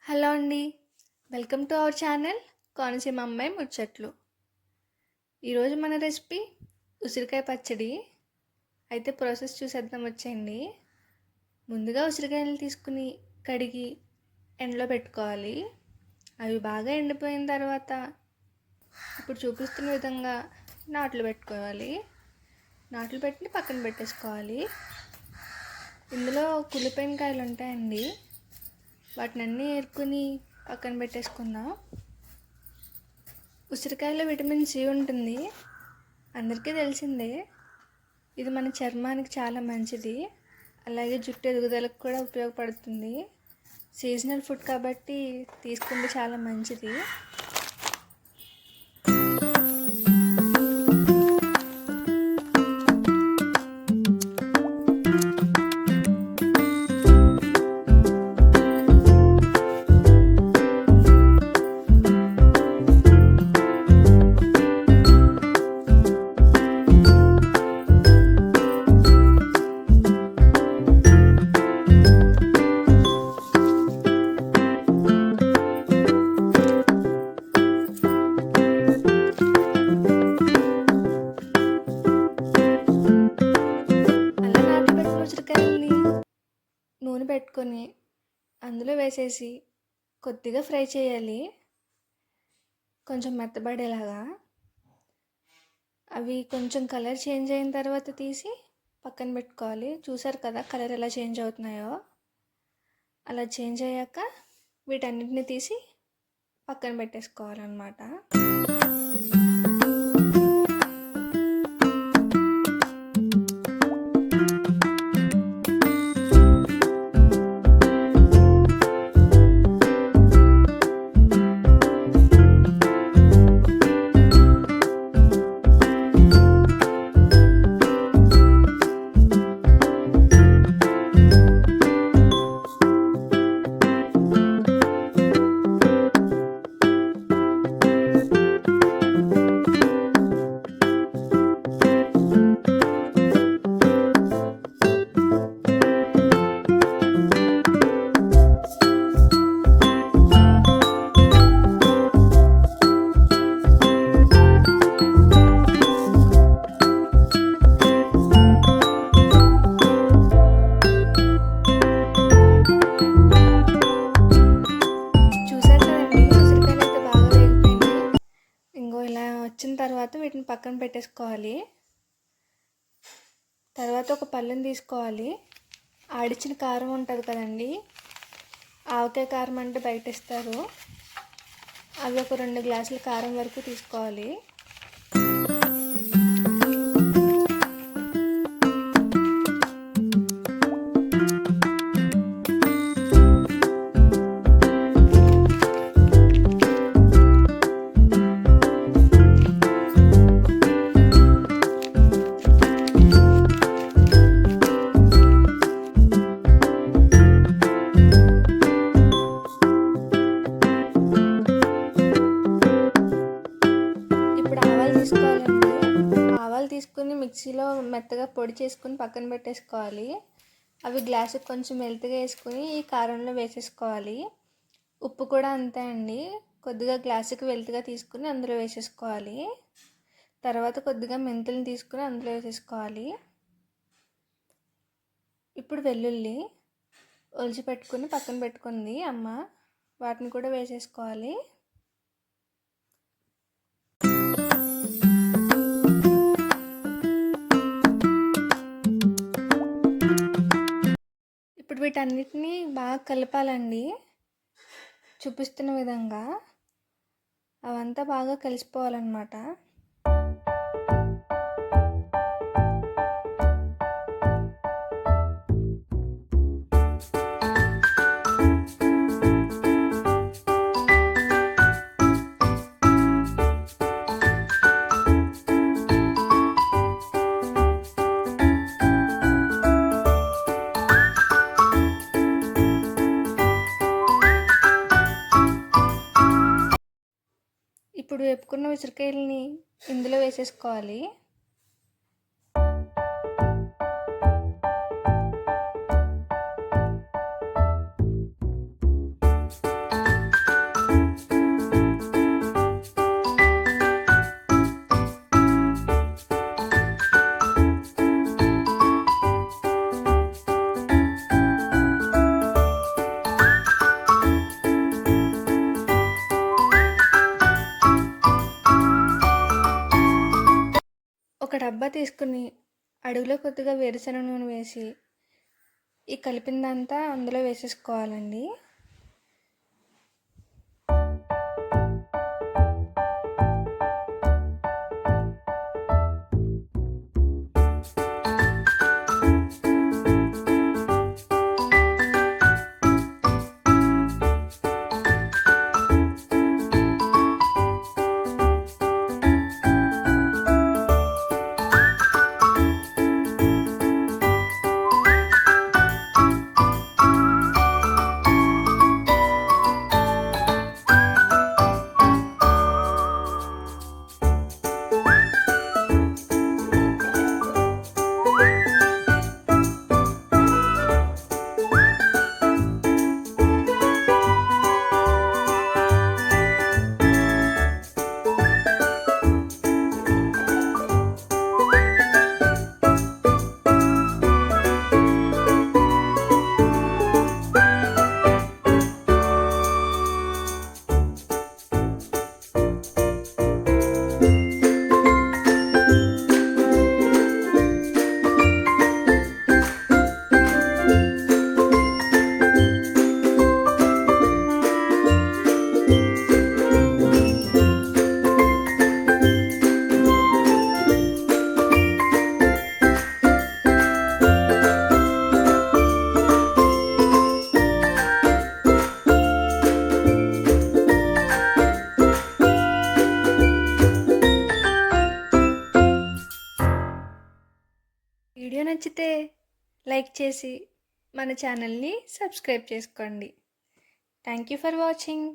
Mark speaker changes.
Speaker 1: Hello అండి. Welcome to our channel Konaseema అమ్మాయి ముచ్చట్లు. ఈరోజు మన రెసిపీ ఉసిరికాయ పచ్చడి. అయితే ప్రాసెస్ చూసేద్దాం వచ్చేయండి. ముందుగా ఉసిరికాయలు తీసుకుని కడిగి ఎండలో పెట్టుకోవాలి. అవి బాగా ఎండిపోయిన తర్వాత ఇప్పుడు చూపిస్తున్న విధంగా నాట్లు పెట్టుకోవాలి. నాట్లు పెట్టి పక్కన పెట్టేసుకోవాలి. ఇందులో కుళ్ళిపోయిన కాయలు ఉంటాయండి, వాటిని అన్నీ ఏరుకుని పక్కన పెట్టేసుకుందాం. ఉసిరికాయలో విటమిన్ సి ఉంటుంది, అందరికీ తెలిసిందే. ఇది మన చర్మానికి చాలా మంచిది, అలాగే జుట్టు ఎదుగుదలకు కూడా ఉపయోగపడుతుంది. సీజనల్ ఫుడ్ కాబట్టి తీసుకుంటే చాలా మంచిది. నూనె పెట్టుకొని అందులో వేసేసి కొద్దిగా ఫ్రై చేయాలి, కొంచెం మెత్తబడేలాగా. అవి కొంచెం కలర్ చేంజ్ అయిన తర్వాత తీసి పక్కన పెట్టుకోవాలి. చూసారు కదా కలర్ ఎలా చేంజ్ అవుతున్నాయో. అలా చేంజ్ అయ్యాక వీటన్నిటిని తీసి పక్కన పెట్టేసుకోవాలన్నమాట. వచ్చిన తర్వాత వీటిని పక్కన పెట్టేసుకోవాలి. తర్వాత ఒక పళ్ళెం తీసుకోవాలి. ఆడిచ్చిన కారం ఉంటుంది కదండి, ఆవకాయ కారం అంటే బయట ఇస్తారు, అవి ఒక 2 గ్లాసుల కారం వరకు తీసుకోవాలి. ఆవాలు తీసుకుని మిక్సీలో మెత్తగా పొడి చేసుకుని పక్కన పెట్టేసుకోవాలి. అవి గ్లాసుకి కొంచెం మెల్తగా వేసుకుని ఈ కారంలో వేసేసుకోవాలి. ఉప్పు కూడా అంతే అండి, కొద్దిగా గ్లాసుకి వెల్తగా తీసుకుని అందులో వేసేసుకోవాలి. తర్వాత కొద్దిగా మెంతులను తీసుకుని అందులో వేసేసుకోవాలి. ఇప్పుడు వెల్లుల్లి ఒలిచి పెట్టుకుని పక్కన పెట్టుకుంది అమ్మ, వాటిని కూడా వేసేసుకోవాలి. ఇప్పుడు వీటన్నిటిని బాగా కలపాలండి, చూపిస్తున్న విధంగా అవంతా బాగా కలిసిపోవాలన్నమాట. ఇప్పుడు వేపుకున్న ఉసిరికాయలని ఇందులో వేసేసుకోవాలి. డబ్బా తీసుకుని అడుగులో కొద్దిగా వేరుశనగ నూనె వేసి ఈ కలిపిందంతా అందులో వేసేసుకోవాలండి. వీడియో నచ్చితే లైక్ చేసి మన ఛానల్ని సబ్స్క్రైబ్ చేసుకోండి. Thank you for watching.